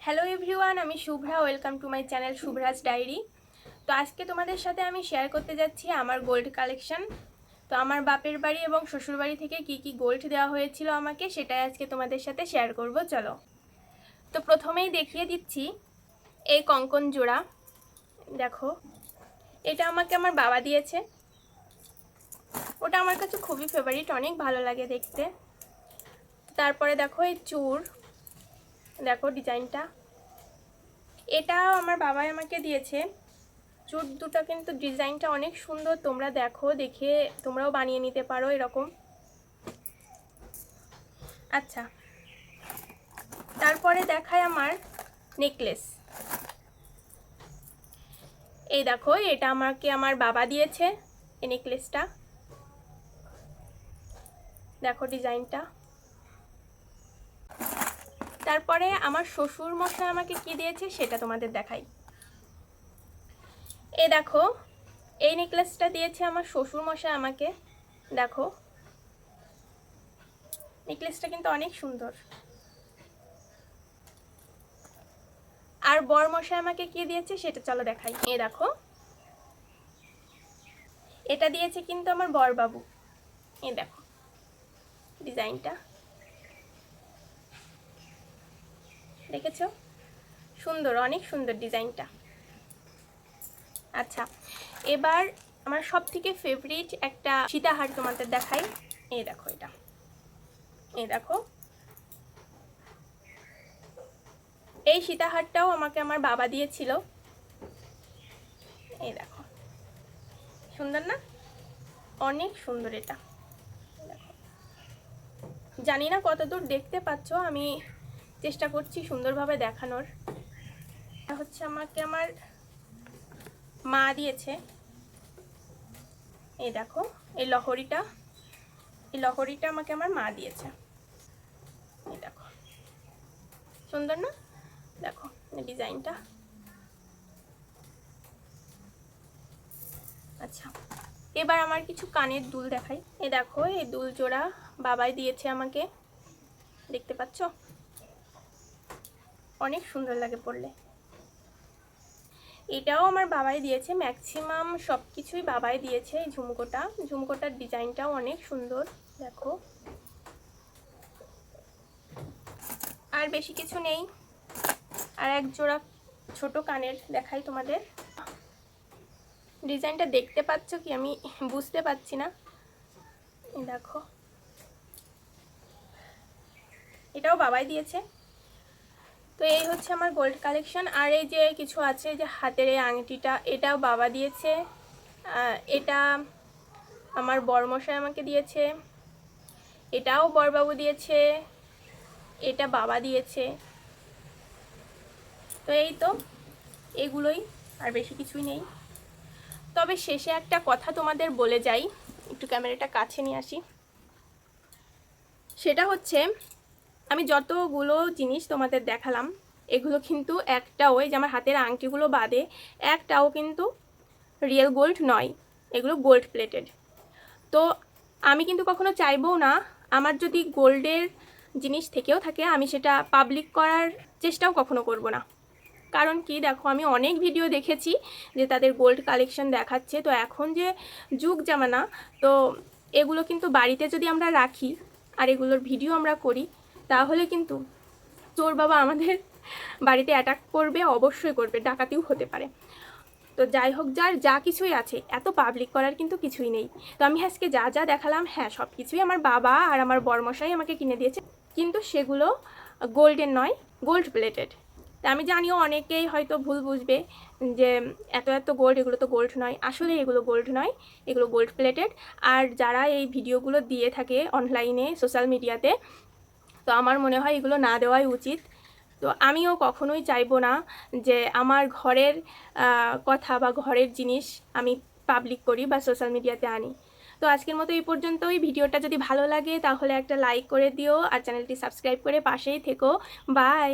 Hello everyone, আমি Shubhra. Welcome to my channel Shubhra's diary. তো আজকে তোমাদের সাথে আমি শেয়ার করতে যাচ্ছি আমার গোল্ড কালেকশন। তো আমার বাপের বাড়ি এবং শ্বশুর বাড়ি থেকে কি কি গোল্ড দেওয়া হয়েছিল আমাকে, সেটাই আজকে তোমাদের সাথে শেয়ার করব। চলো, তো প্রথমেই দেখিয়ে দিচ্ছি এই কঙ্কন জোড়া। দেখো, এটা আমাকে আমার বাবা দিয়েছে। ওটা আমার কাছে খুবই ফেভারিট, অনেক ভালো লাগে দেখতে। তারপরে দেখো এই চূড়, দেখো ডিজাইনটা, এটাও আমার বাবাই আমাকে দিয়েছে। চুট দুটো কিন্তু ডিজাইনটা অনেক সুন্দর, তোমরা দেখো, দেখে তোমরাও বানিয়ে নিতে পারো এরকম। আচ্ছা, তারপরে দেখায় আমার নেকলেস। এই দেখো, এটা আমাকে আমার বাবা দিয়েছে এই নেকলেসটা। দেখো ডিজাইনটা। তারপরে আমার শ্বশুর মশাই আমাকে কি দিয়েছে সেটা তোমাদের দেখাই। এই দেখো, এই নেকলেসটা দিয়েছে আমার শ্বশুর মশাই আমাকে। দেখো, নেকলেসটা কিন্তু অনেক সুন্দর। আর বর মশাই আমাকে কি দিয়েছে সেটা চলো দেখাই। এই দেখো, এটা দিয়েছে কিন্তু আমার বর বাবু। এই দেখো ডিজাইনটা, দেখেছো? সুন্দর, অনেক সুন্দর ডিজাইনটা। আচ্ছা, এবার আমার সব থেকে ফেভারিট একটা সীতাহার তোমাদের দেখাই। এই দেখো, এটা, এই দেখো, এই সীতাহারটাও আমাকে আমার বাবা দিয়েছিল। এই দেখো, সুন্দর না? অনেক সুন্দর এটা। দেখো, জানি না কতদূর দেখতে পাচ্ছ, আমি চেষ্টা করছি সুন্দরভাবে দেখানোর। এটা হচ্ছে আমাকে আমার মা দিয়েছে। এই দেখো, এই লহরিটা, এই লহরিটা আমাকে আমার মা দিয়েছে। এই দেখো, সুন্দর না? দেখো ডিজাইনটা। আচ্ছা, এবার আমার কিছু কানের দুল দেখাই। এই দেখো, এই দুল জোড়া বাবাই দিয়েছে আমাকে, দেখতে পাচ্ছ? অনেক সুন্দর লাগে পরলে। এটাও আমার বাবাই দিয়েছে, ম্যাক্সিমাম সব কিছুই বাবাই দিয়েছে। এই ঝুমকোটা, ঝুমকোটার ডিজাইনটাও অনেক সুন্দর। দেখো, আর বেশি কিছু নেই। আর এক জোড়া ছোট কানের দেখাই তোমাদের। ডিজাইনটা দেখতে পাচ্ছ কি আমি বুঝতে পারছি না। দেখো, এটাও বাবাই দিয়েছে। তো এই হচ্ছে আমার গোল্ড কালেকশন। আর এই যে কিছু আছে, যে হাতের এই আংটিটা, এটাও বাবা দিয়েছে। এটা আমার বরমশাই আমাকে দিয়েছে। এটাও বরবাবু দিয়েছে। এটা বাবা দিয়েছে। তো এই তো, এগুলোই, আর বেশি কিছুই নেই। তবে শেষে একটা কথা তোমাদের বলে যাই, একটু ক্যামেরাটা কাছে নিয়ে আসি। সেটা হচ্ছে, আমি যতগুলো জিনিস তোমাদের দেখালাম, এগুলো কিন্তু একটাও, এই যে আমার হাতের আংটিগুলো বাদে, একটাও কিন্তু রিয়েল গোল্ড নয়, এগুলো গোল্ড প্লেটেড। তো আমি কিন্তু কখনো চাইবও না, আমার যদি গোল্ডের জিনিস থেকেও থাকে, আমি সেটা পাবলিক করার চেষ্টাও কখনো করব না। কারণ কি, দেখো, আমি অনেক ভিডিও দেখেছি যে তাদের গোল্ড কালেকশন দেখাচ্ছে। তো এখন যে যুগ জামানা, তো এগুলো কিন্তু বাড়িতে যদি আমরা রাখি আর এগুলোর ভিডিও আমরা করি, তাহলে কিন্তু চোর বাবা আমাদের বাড়িতে অ্যাটাক করবে, অবশ্যই করবে, ডাকাতিও হতে পারে। তো যাই হোক, যার যা কিছুই আছে, এত পাবলিক করার কিন্তু কিছুই নেই। তো আমি আজকে যা যা দেখালাম, হ্যাঁ, সব কিছুই আমার বাবা আর আমার বরমশাই আমাকে কিনে দিয়েছে, কিন্তু সেগুলো গোল্ডের নয়, গোল্ড প্লেটেড। তা আমি জানিও অনেকেই হয়তো ভুল বুঝবে যে এত এত গোল্ড, এগুলো তো গোল্ড নয়। আসলে এগুলো গোল্ড নয়, এগুলো গোল্ড প্লেটেড। আর যারা এই ভিডিওগুলো দিয়ে থাকে অনলাইনে, সোশ্যাল মিডিয়াতে, তো আমার মনে হয় এগুলো না দেওয়াই উচিত। তো আমিও কখনোই চাইবো না যে আমার ঘরের কথা বা ঘরের জিনিস আমি পাবলিক করি বা সোশ্যাল মিডিয়াতে আনি। তো আজকের মতো এই পর্যন্তই। ভিডিওটা যদি ভালো লাগে তাহলে একটা লাইক করে দিও আর চ্যানেলটি সাবস্ক্রাইব করে পাশেই থেকো। বাই।